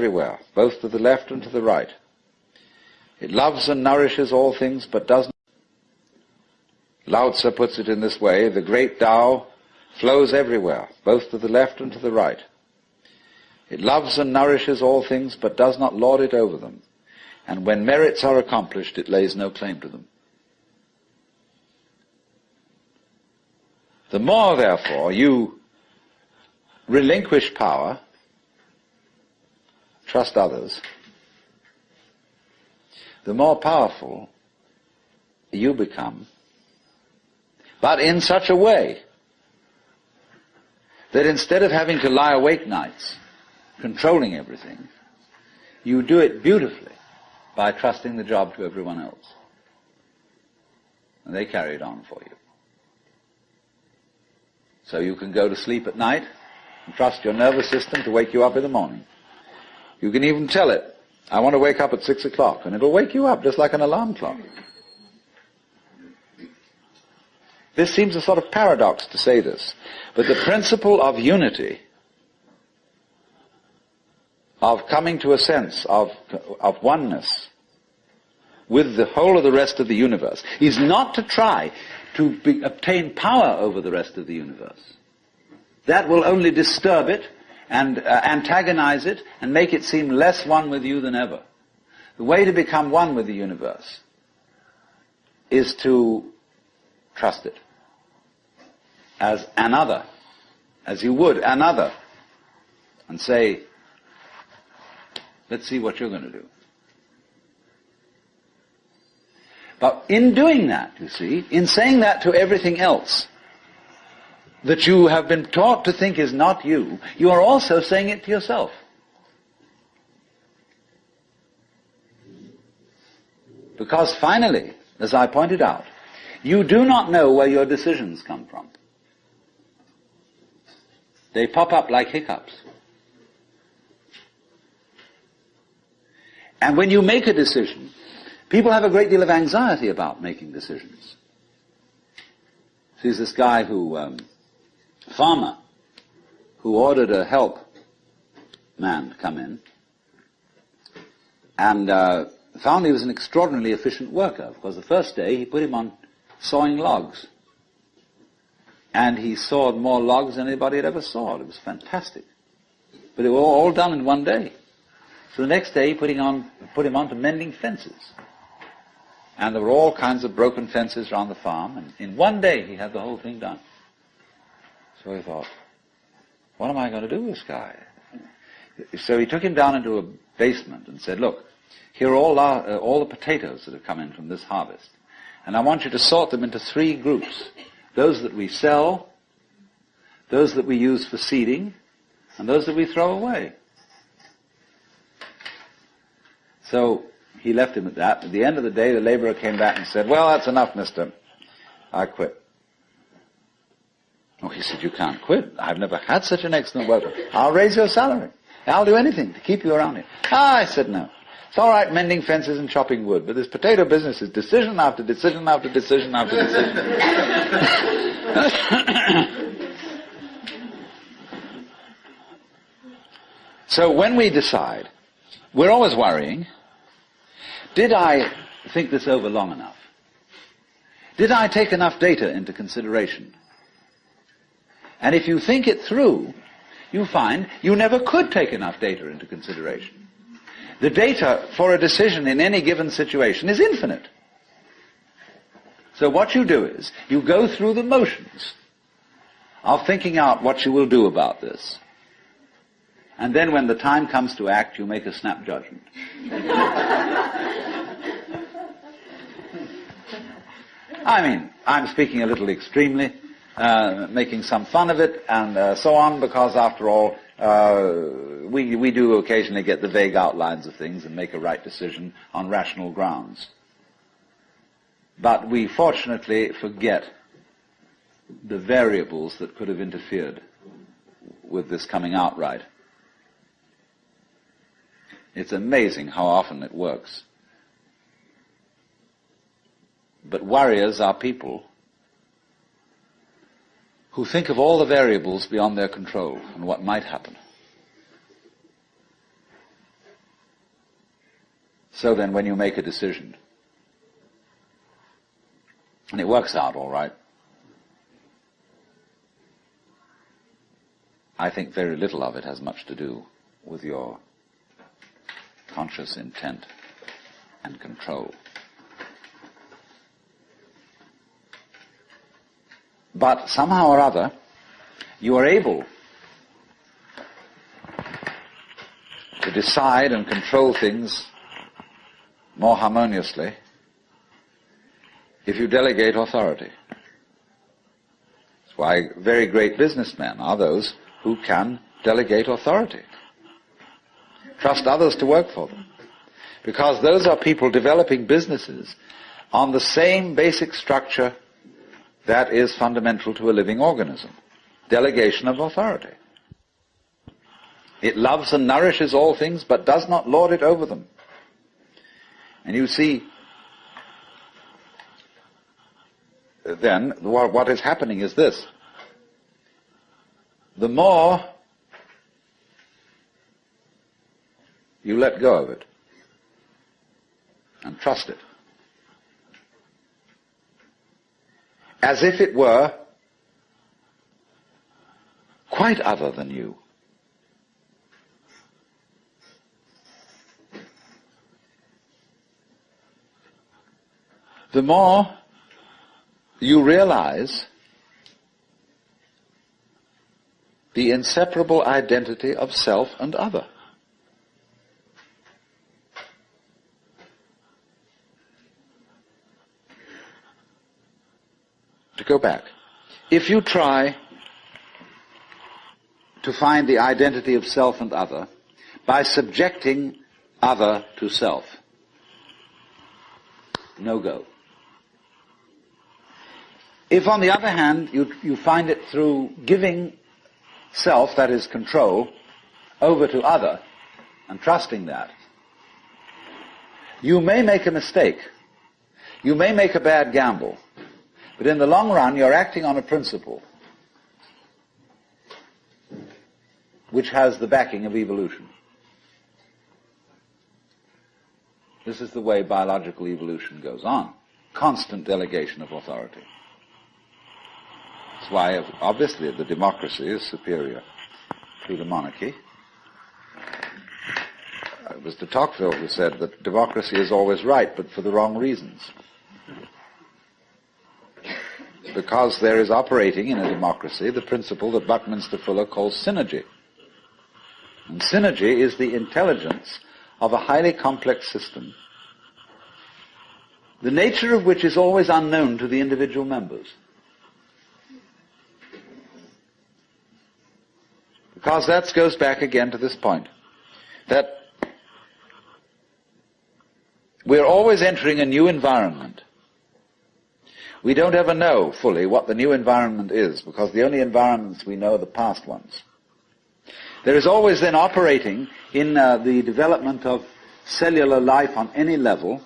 everywhere, both to the left and to the right. It loves and nourishes all things, but does not. Lao Tzu puts it in this way: the great Tao flows everywhere, both to the left and to the right. It loves and nourishes all things, but does not lord it over them. And when merits are accomplished, it lays no claim to them. The more, therefore, you relinquish power, trust others, the more powerful you become, but in such a way that instead of having to lie awake nights controlling everything, you do it beautifully by trusting the job to everyone else. And they carry it on for you. So you can go to sleep at night and trust your nervous system to wake you up in the morning. You can even tell it, I want to wake up at 6 o'clock, and it'll wake you up just like an alarm clock. This seems a sort of paradox to say this, but the principle of unity, of coming to a sense of oneness with the whole of the rest of the universe, is not to try to obtain power over the rest of the universe. That will only disturb it and antagonize it and make it seem less one with you than ever. The way to become one with the universe is to trust it as another, as you would another, and say, let's see what you're going to do. But in doing that, you see, in saying that to everything else that you have been taught to think is not you, you are also saying it to yourself. Because finally, as I pointed out, you do not know where your decisions come from. They pop up like hiccups. And when you make a decision, people have a great deal of anxiety about making decisions. There's this guy farmer, who ordered a help man to come in, and found he was an extraordinarily efficient worker, because the first day he put him on sawing logs. And he sawed more logs than anybody had ever sawed. It was fantastic. But it was all done in one day. So the next day he put him on to mending fences. And there were all kinds of broken fences around the farm, and in one day he had the whole thing done. So he thought, what am I going to do with this guy? So he took him down into a basement and said, look, here are all the potatoes that have come in from this harvest. And I want you to sort them into 3 groups. Those that we sell, those that we use for seeding, and those that we throw away. So he left him at that. At the end of the day, the laborer came back and said, well, that's enough, mister. I quit. Oh, he said, you can't quit. I've never had such an excellent worker. I'll raise your salary. I'll do anything to keep you around here. I said, no. It's all right mending fences and chopping wood, but this potato business is decision after decision after decision after decision. So when we decide, we're always worrying, did I think this over long enough? Did I take enough data into consideration? And if you think it through, you find you never could take enough data into consideration. The data for a decision in any given situation is infinite. So what you do is, you go through the motions of thinking out what you will do about this. And then when the time comes to act, you make a snap judgment. I mean, I'm speaking a little extremely, making some fun of it and so on, because after all, we do occasionally get the vague outlines of things and make a right decision on rational grounds. But we fortunately forget the variables that could have interfered with this coming out right. It's amazing how often it works. But warriors are people who think of all the variables beyond their control and what might happen. So then when you make a decision, and it works out all right, I think very little of it has much to do with your conscious intent and control. But somehow or other, you are able to decide and control things more harmoniously if you delegate authority. That's why very great businessmen are those who can delegate authority. Trust others to work for them. Because those are people developing businesses on the same basic structure that is fundamental to a living organism. Delegation of authority. It loves and nourishes all things, but does not lord it over them. And you see, then, what is happening is this. The more you let go of it and trust it, as if it were quite other than you, the more you realize the inseparable identity of self and other. To go back, if you try to find the identity of self and other by subjecting other to self, no go. If, on the other hand, you find it through giving self, that is control, over to other, and trusting that, you may make a mistake. You may make a bad gamble. But in the long run, you're acting on a principle which has the backing of evolution. This is the way biological evolution goes on. Constant delegation of authority. That's why, obviously, the democracy is superior to the monarchy. It was de Tocqueville who said that democracy is always right, but for the wrong reasons. Because there is operating in a democracy the principle that Buckminster Fuller calls synergy. And synergy is the intelligence of a highly complex system, the nature of which is always unknown to the individual members. Because that goes back again to this point, that we're always entering a new environment. We don't ever know fully what the new environment is, because the only environments we know are the past ones. There is always then operating in the development of cellular life on any level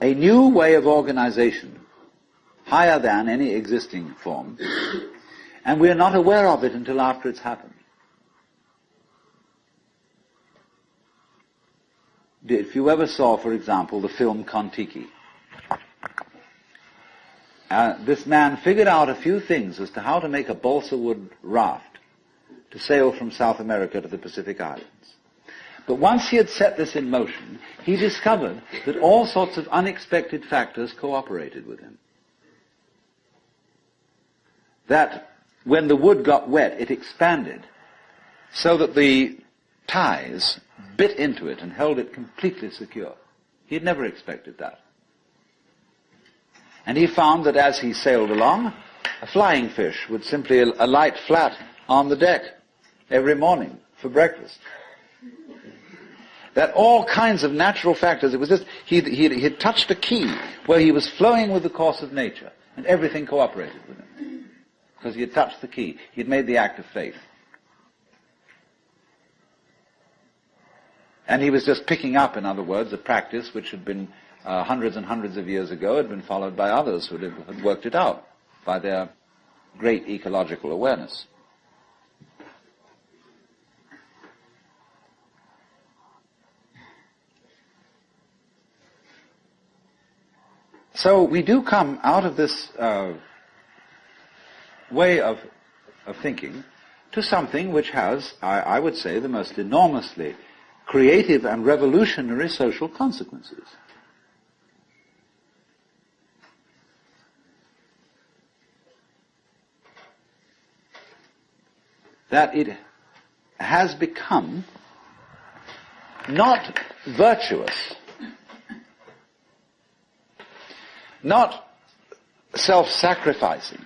a new way of organization, higher than any existing form, and we are not aware of it until after it's happened. If you ever saw, for example, the film Kon-Tiki, this man figured out a few things as to how to make a balsa wood raft to sail from South America to the Pacific Islands. But once he had set this in motion, he discovered that all sorts of unexpected factors cooperated with him. That when the wood got wet, it expanded so that the ties bit into it and held it completely secure. He had never expected that. And he found that as he sailed along, a flying fish would simply alight flat on the deck every morning for breakfast. That all kinds of natural factors, it was just, he had touched a key where he was flowing with the course of nature, and everything cooperated with him. Because he had touched the key. He had made the act of faith. And he was just picking up, in other words, a practice which had been hundreds and hundreds of years ago, had been followed by others who had worked it out by their great ecological awareness. So we do come out of this way of thinking to something which has, I would say, the most enormously creative and revolutionary social consequences. That it has become not virtuous, not self-sacrificing,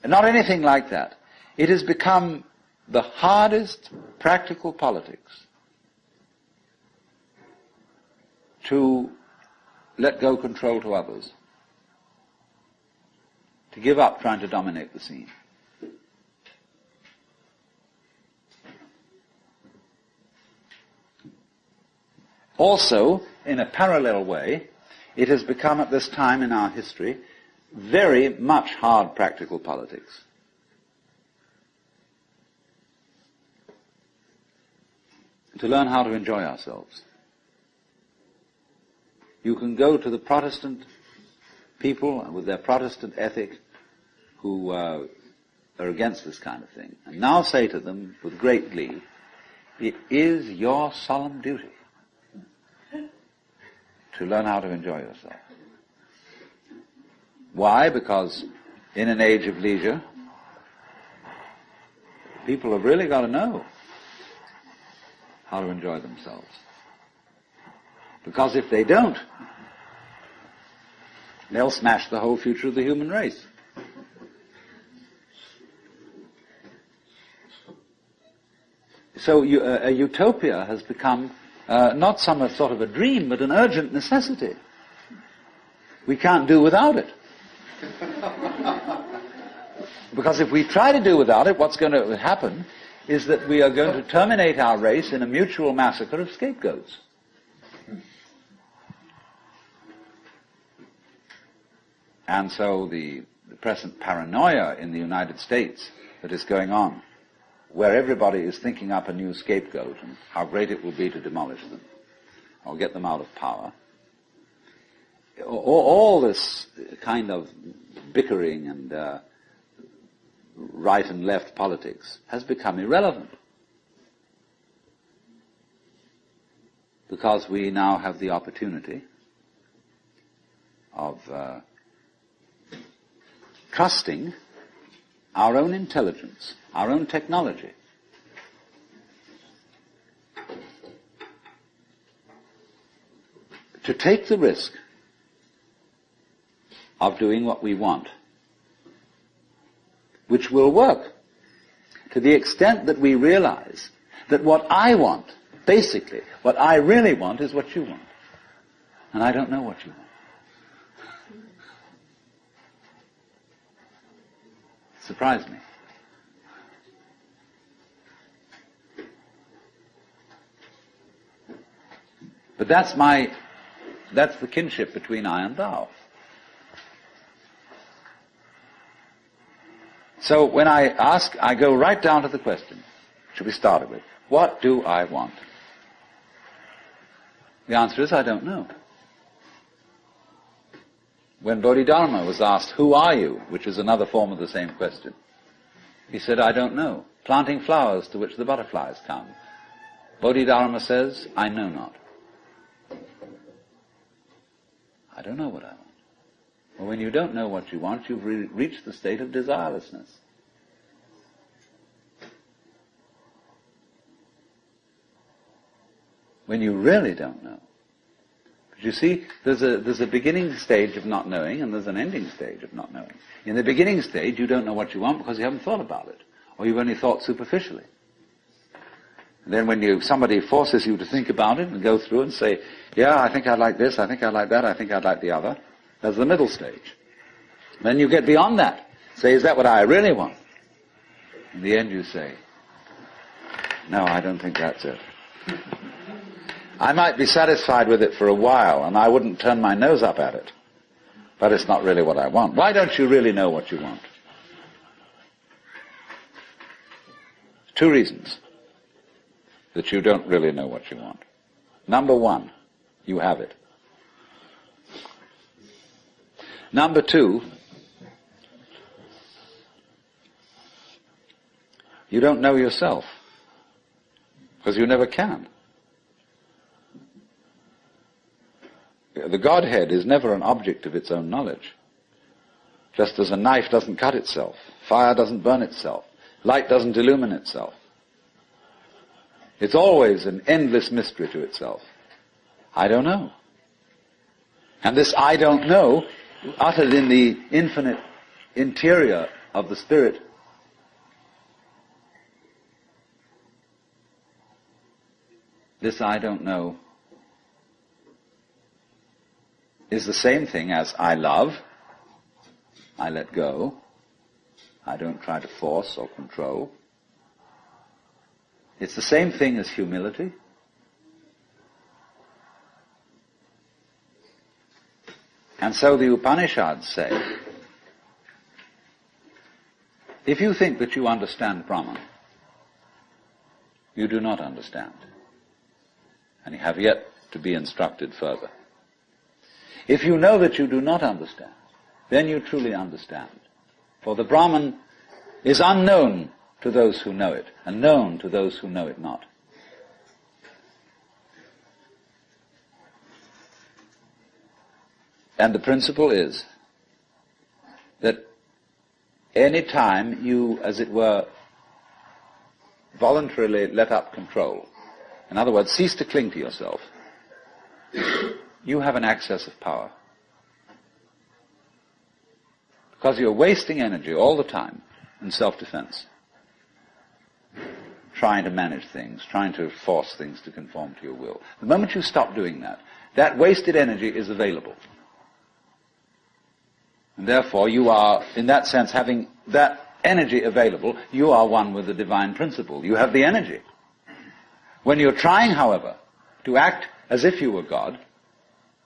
not anything like that. It has become the hardest practical politics to let go control to others, to give up trying to dominate the scene. Also, in a parallel way, it has become at this time in our history very much hard practical politics. To learn how to enjoy ourselves. You can go to the Protestant people with their Protestant ethic who are against this kind of thing, and now say to them with great glee, it is your solemn duty to learn how to enjoy yourself. Why? Because in an age of leisure, people have really got to know how to enjoy themselves. Because if they don't, they'll smash the whole future of the human race. So a utopia has become not some sort of a dream, but an urgent necessity. We can't do without it. Because if we try to do without it, what's going to happen is that we are going to terminate our race in a mutual massacre of scapegoats. And so the present paranoia in the United States that is going on, where everybody is thinking up a new scapegoat and how great it will be to demolish them or get them out of power, all this kind of bickering and right and left politics has become irrelevant. Because we now have the opportunity of trusting our own intelligence, our own technology. To take the risk of doing what we want, which will work to the extent that we realize that what I want, basically, what I really want is what you want. And I don't know what you want. It surprised me. But that's the kinship between I and thou. So when I ask, I go right down to the question, should we start it with, what do I want? The answer is, I don't know. When Bodhidharma was asked, who are you? Which is another form of the same question. He said, I don't know. Planting flowers to which the butterflies come. Bodhidharma says, I know not. I don't know what I want. Well, when you don't know what you want, you've reached the state of desirelessness. When you really don't know. But you see, there's a beginning stage of not knowing, and there's an ending stage of not knowing. In the beginning stage, you don't know what you want because you haven't thought about it, or you've only thought superficially. And then when somebody forces you to think about it and go through and say, yeah, I think I'd like this, I think I'd like that, I think I'd like the other, there's the middle stage. Then you get beyond that. Say, is that what I really want? In the end you say, no, I don't think that's it. I might be satisfied with it for a while, and I wouldn't turn my nose up at it. But it's not really what I want. Why don't you really know what you want? 2 reasons that you don't really know what you want. Number 1, you have it. Number two, you don't know yourself, because you never can. The Godhead is never an object of its own knowledge. Just as a knife doesn't cut itself, fire doesn't burn itself, light doesn't illumine itself. It's always an endless mystery to itself. I don't know. And this I don't know, uttered in the infinite interior of the Spirit, this I don't know is the same thing as I love, I let go, I don't try to force or control. It's the same thing as humility. And so the Upanishads say, if you think that you understand Brahman, you do not understand. And you have yet to be instructed further. If you know that you do not understand, then you truly understand. For the Brahman is unknown to those who know it, and known to those who know it not. And the principle is that any time you, as it were, voluntarily let up control, in other words, cease to cling to yourself, you have an access of power. Because you're wasting energy all the time in self-defense, trying to manage things, trying to force things to conform to your will. The moment you stop doing that, that wasted energy is available. And therefore you are, in that sense, having that energy available, you are one with the divine principle. You have the energy. When you're trying, however, to act as if you were God,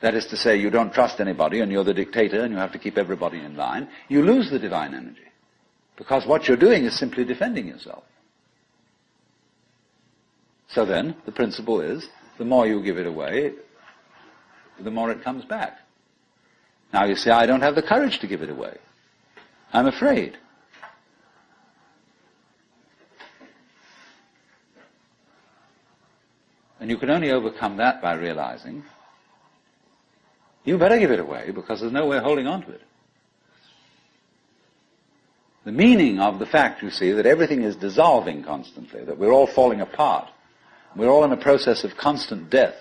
that is to say, you don't trust anybody and you're the dictator and you have to keep everybody in line, you lose the divine energy. Because what you're doing is simply defending yourself. So then, the principle is, the more you give it away, the more it comes back. Now you say, I don't have the courage to give it away. I'm afraid. And you can only overcome that by realizing you better give it away because there's no way of holding on to it. The meaning of the fact, you see, that everything is dissolving constantly, that we're all falling apart, we're all in a process of constant death,